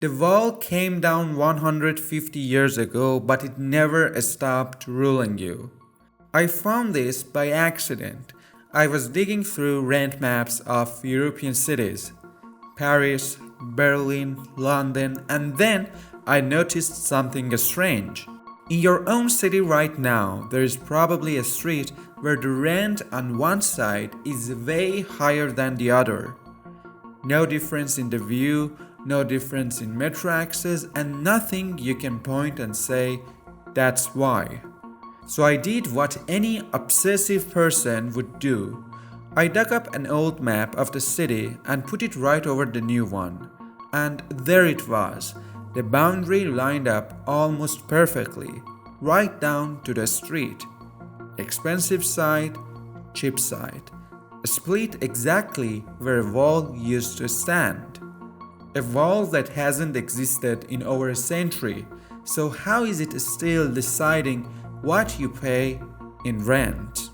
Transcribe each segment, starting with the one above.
The wall came down 150 years ago, but it never stopped ruling you. I found this by accident. I was digging through rent maps of European cities, Paris, Berlin, London, and then I noticed something strange. In your own city right now, there is probably a street where the rent on one side is way higher than the other. No difference in the view, no difference in metro access, and nothing you can point and say, that's why. So I did what any obsessive person would do. I dug up an old map of the city and put it right over the new one. And there it was. The boundary lined up almost perfectly, right down to the street. Expensive side, cheap side. Split exactly where a wall used to stand. A wall that hasn't existed in over a century, so how is it still deciding what you pay in rent?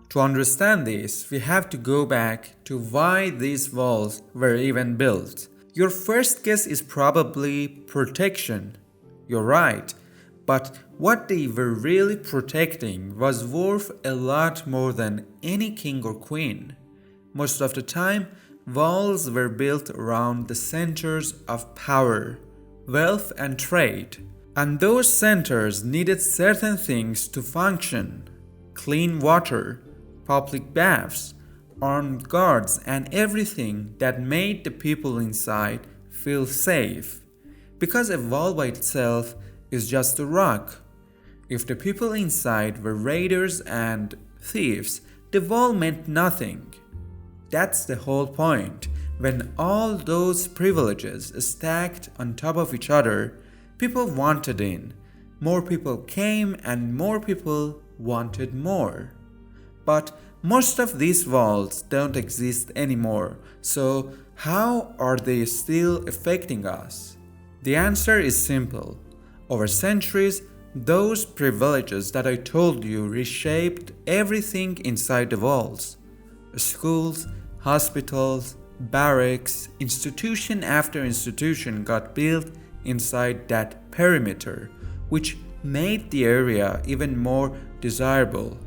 To understand this, we have to go back to why these walls were even built. Your first guess is probably protection. You're right, but what they were really protecting was worth a lot more than any king or queen. Most of the time, walls were built around the centers of power, wealth, and trade. And those centers needed certain things to function: clean water, public baths, armed guards, and everything that made the people inside feel safe. Because a wall by itself is just a rock. If the people inside were raiders and thieves, the wall meant nothing. That's the whole point. When all those privileges stacked on top of each other, people wanted in. More people came and more people wanted more. But most of these walls don't exist anymore, so how are they still affecting us? The answer is simple. Over centuries, those privileges that I told you reshaped everything inside the walls. Schools, hospitals, barracks, institution after institution got built inside that perimeter, which made the area even more desirable.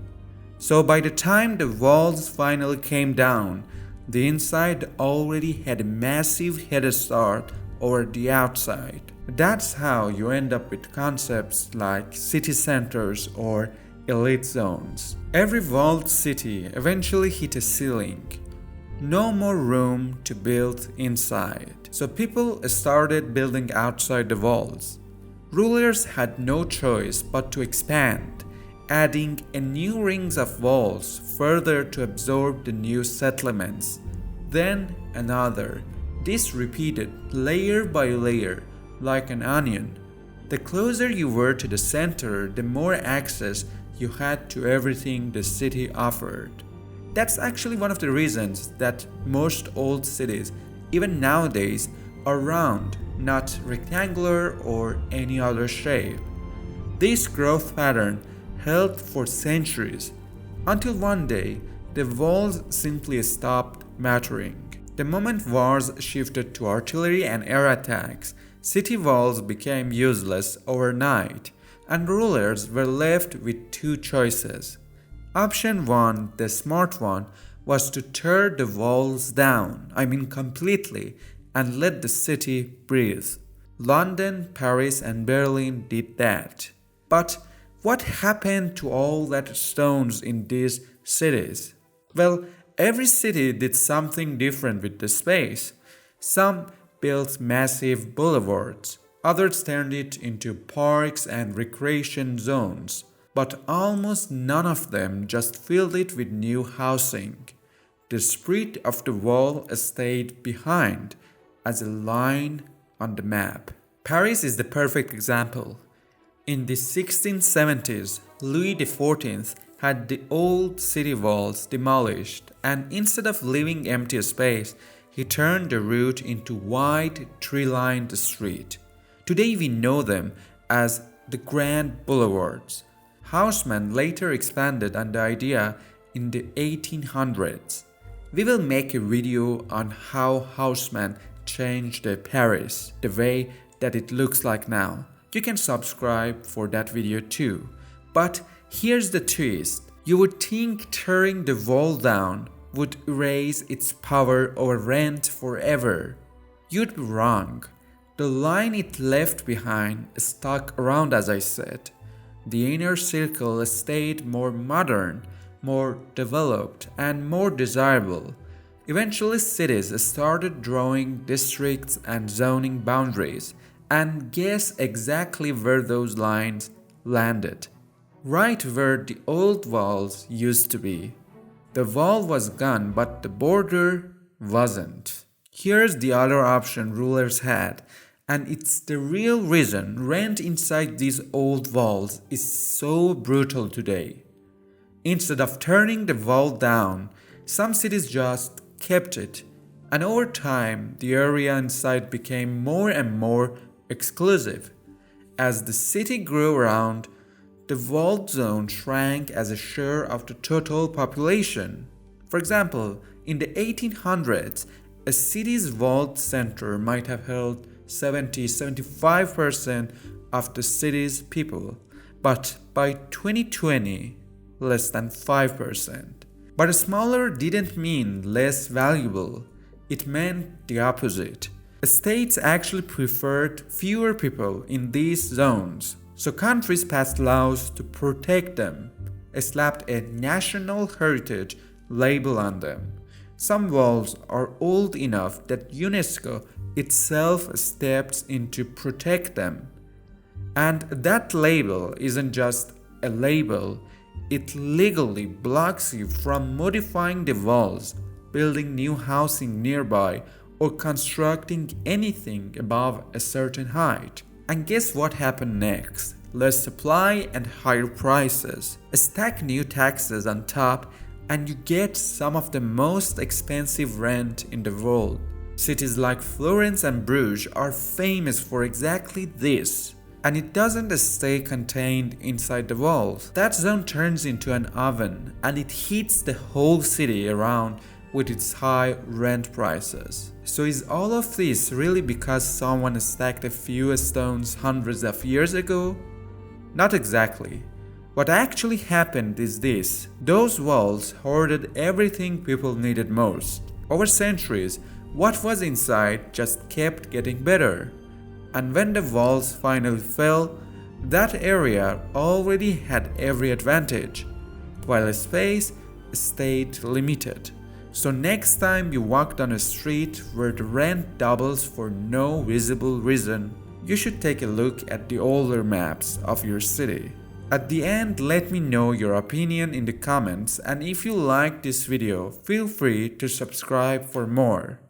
So by the time the walls finally came down, the inside already had a massive head start over the outside. That's how you end up with concepts like city centers or elite zones. Every walled city eventually hit a ceiling. No more room to build inside. So people started building outside the walls. Rulers had no choice but to expand, adding a new rings of walls further to absorb the new settlements. Then another. This repeated layer by layer, like an onion. The closer you were to the center, the more access you had to everything the city offered. That's actually one of the reasons that most old cities, even nowadays, are round, not rectangular or any other shape. This growth pattern held for centuries, until one day the walls simply stopped mattering. The moment wars shifted to artillery and air attacks, city walls became useless overnight, and rulers were left with two choices. Option 1, the smart one, was to tear the walls down, completely, and let the city breathe. London, Paris, and Berlin did that. But what happened to all that stones in these cities? Well, every city did something different with the space. Some built massive boulevards, others turned it into parks and recreation zones, but almost none of them just filled it with new housing. The spirit of the wall stayed behind as a line on the map. Paris is the perfect example. In the 1670s, Louis XIV had the old city walls demolished, and instead of leaving empty space, he turned the route into wide, tree-lined street. Today we know them as the Grand Boulevards. Haussmann later expanded on the idea in the 1800s. We will make a video on how Haussmann changed Paris, the way that it looks like now. You can subscribe for that video too. But here's the twist. You would think tearing the wall down would erase its power over rent forever. You'd be wrong. The line it left behind stuck around, as I said. The inner circle stayed more modern, more developed, and more desirable. Eventually, cities started drawing districts and zoning boundaries, and guess exactly where those lines landed. Right where the old walls used to be. The wall was gone, but the border wasn't. Here's the other option rulers had, and it's the real reason rent inside these old walls is so brutal today. Instead of turning the wall down, some cities just kept it, and over time the area inside became more and more exclusive. As the city grew around, the walled zone shrank as a share of the total population. For example, in the 1800s, a city's walled center might have held 70-75% of the city's people, but by 2020, less than 5%. But smaller didn't mean less valuable, it meant the opposite. States actually preferred fewer people in these zones, so countries passed laws to protect them, slapped a national heritage label on them. Some walls are old enough that UNESCO itself steps in to protect them. And that label isn't just a label, it legally blocks you from modifying the walls, building new housing nearby, or constructing anything above a certain height. And guess what happened next? Less supply and higher prices. Stack new taxes on top and you get some of the most expensive rent in the world. Cities like Florence and Bruges are famous for exactly this. And it doesn't stay contained inside the walls. That zone turns into an oven and it heats the whole city around with its high rent prices. So is all of this really because someone stacked a few stones hundreds of years ago? Not exactly. What actually happened is this: those walls hoarded everything people needed most. Over centuries, what was inside just kept getting better. And when the walls finally fell, that area already had every advantage, while space stayed limited. So next time you walk down a street where the rent doubles for no visible reason, you should take a look at the older maps of your city. At the end, let me know your opinion in the comments, and if you liked this video, feel free to subscribe for more.